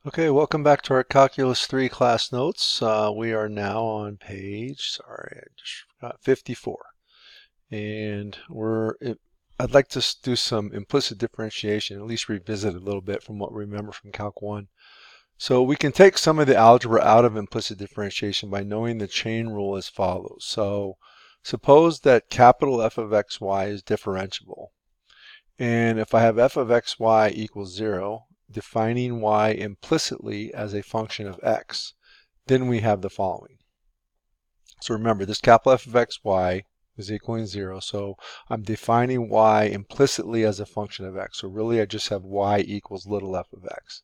Okay, welcome back to our Calculus 3 class notes. We are now on page, sorry, I just forgot, 54. And I'd like to do some implicit differentiation, at least revisit a little bit from what we remember from Calc 1. So we can take some of the algebra out of implicit differentiation by knowing the chain rule as follows. So suppose that capital F of xy is differentiable. And if I have f of xy equals 0, defining y implicitly as a function of x, then we have the following. So remember, this capital F of xy is equaling 0, so I'm defining y implicitly as a function of x. So really I just have y equals little f of x.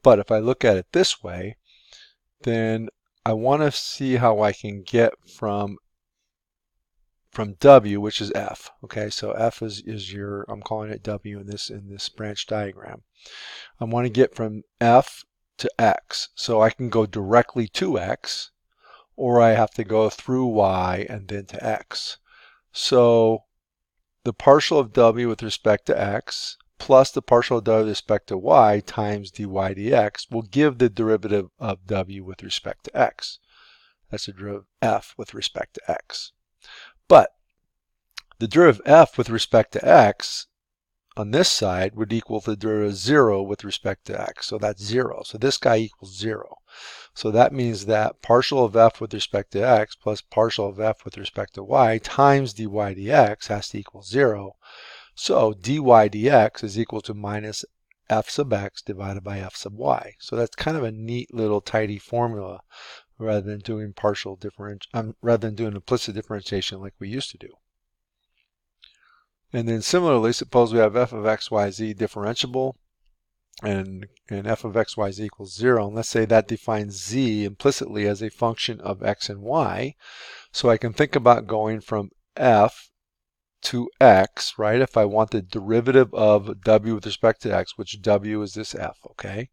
But if I look at it this way, then I want to see how I can get from W, which is f. Okay, so f is your, I'm calling it W in this branch diagram. I want to get from f to x. So I can go directly to x, or I have to go through y and then to x. So the partial of w with respect to x plus the partial of w with respect to y times dy dx will give the derivative of w with respect to x. That's the derivative of f with respect to x. But the derivative of f with respect to x on this side would equal the derivative of 0 with respect to x. So that's 0. So this guy equals 0. So that means that partial of f with respect to x plus partial of f with respect to y times dy dx has to equal 0. So dy dx is equal to minus f sub x divided by f sub y. So that's kind of a neat little tidy formula rather than doing implicit differentiation like we used to do. And then similarly, suppose we have f of x, y, z differentiable and f of x, y, z equals 0. And let's say that defines z implicitly as a function of x and y. So I can think about going from f to x, right? If I want the derivative of w with respect to x, which w is this f, okay?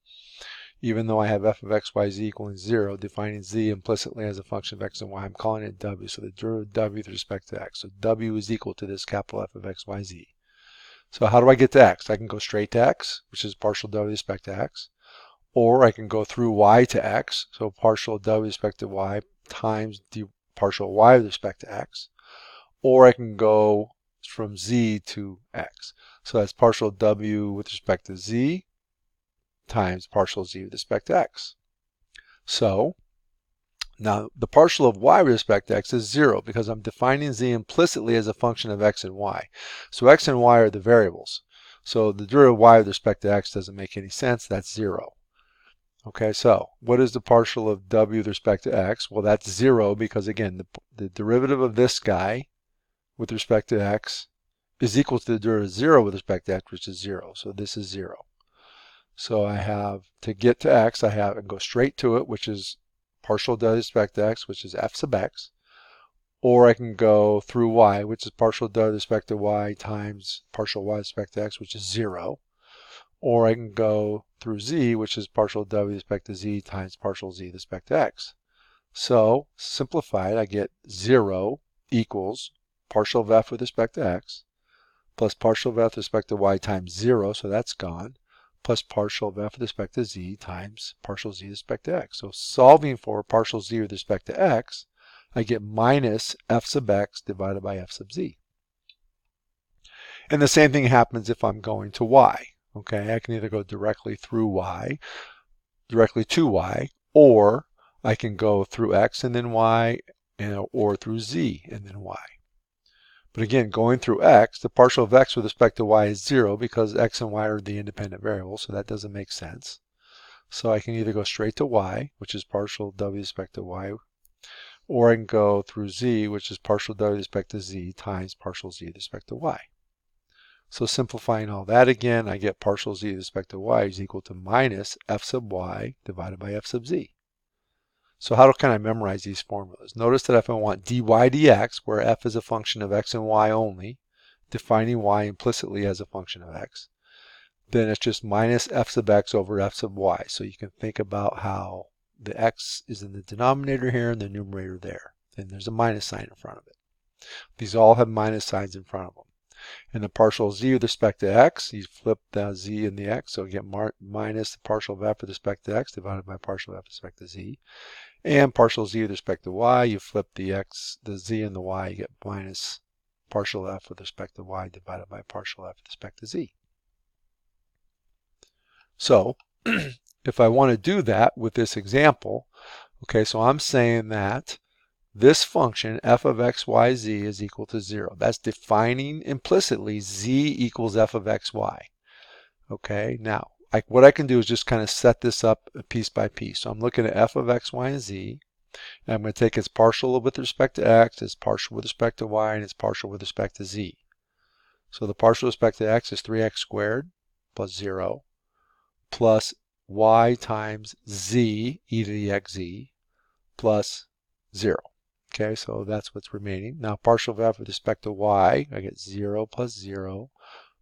Even though I have f of x, y, z equaling 0, defining z implicitly as a function of x and y, I'm calling it w. So the derivative of w with respect to x. So w is equal to this capital F of x, y, z. So how do I get to x? I can go straight to x, which is partial w with respect to x. Or I can go through y to x, so partial w with respect to y times partial y with respect to x. Or I can go from z to x. So that's partial w with respect to z times partial z with respect to x. So now the partial of y with respect to x is 0 because I'm defining z implicitly as a function of x and y. So x and y are the variables. So the derivative of y with respect to x doesn't make any sense. That's 0. Okay, so what is the partial of w with respect to x? Well, that's 0 because, again, the derivative of this guy with respect to x is equal to the derivative of 0 with respect to x, which is 0. So this is 0. So I have, to get to x, I have and go straight to it, which is partial w with respect to x, which is f sub x. Or I can go through y, which is partial w with respect to y times partial y with respect to x, which is 0. Or I can go through z, which is partial w with respect to z times partial z with respect to x. So simplified, I get 0 equals partial of f with respect to x plus partial of f with respect to y times 0, so that's gone, plus partial of f with respect to z times partial z with respect to x. So solving for partial z with respect to x, I get minus f sub x divided by f sub z. And the same thing happens if I'm going to y. Okay, I can either go directly through y, directly to y, or I can go through x and then y, or through z and then y. But again, going through x, the partial of x with respect to y is 0 because x and y are the independent variables, so that doesn't make sense. So I can either go straight to y, which is partial w with respect to y, or I can go through z, which is partial w with respect to z times partial z with respect to y. So simplifying all that again, I get partial z with respect to y is equal to minus f sub y divided by f sub z. So how can I memorize these formulas? Notice that if I want dy dx, where f is a function of x and y only, defining y implicitly as a function of x, then it's just minus f sub x over f sub y. So you can think about how the x is in the denominator here and the numerator there. And there's a minus sign in front of it. These all have minus signs in front of them. And the partial z with respect to x, you flip the z and the x, so you get minus the partial of f with respect to x divided by partial of f with respect to z. And partial z with respect to y, you flip the z and the y, you get minus partial f with respect to y divided by partial f with respect to z. So if I want to do that with this example, okay, so I'm saying that this function f of x, y, z is equal to 0. That's defining implicitly z equals f of x, y. Okay, now what I can do is just kind of set this up piece by piece. So I'm looking at f of x, y, and z. And I'm going to take its partial with respect to x, its partial with respect to y, and its partial with respect to z. So the partial with respect to x is 3x squared plus 0 plus y times z, e to the xz, plus 0. Okay, so that's what's remaining. Now partial of f with respect to y, I get 0 plus 0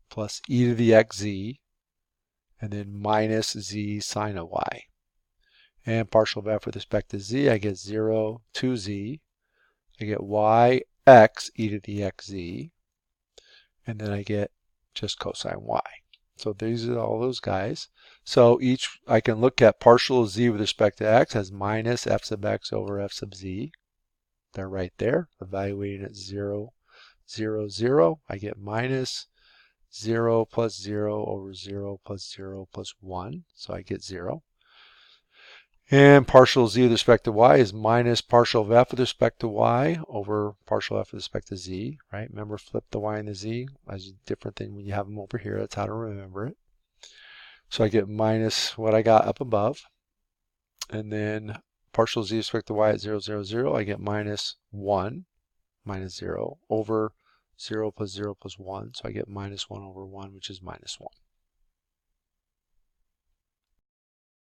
plus e to the xz, and then minus z sine of y. And partial of f with respect to z, I get 0, 2z. I get y x e to the xz. And then I get just cosine y. So these are all those guys. So I can look at partial of z with respect to x as minus f sub x over f sub z. They're right there. Evaluating at 0, 0, 0. I get minus 0 plus 0 over 0 plus 0 plus 1. So I get 0. And partial z with respect to y is minus partial of f with respect to y over partial f with respect to z, right? Remember, flip the y and the z as different than when you have them over here. That's how to remember it. So I get minus what I got up above. And then partial z with respect to y at 0, 0, 0, I get minus 1, minus 0, over 0 plus 0 plus 1. So I get minus 1 over 1, which is minus 1.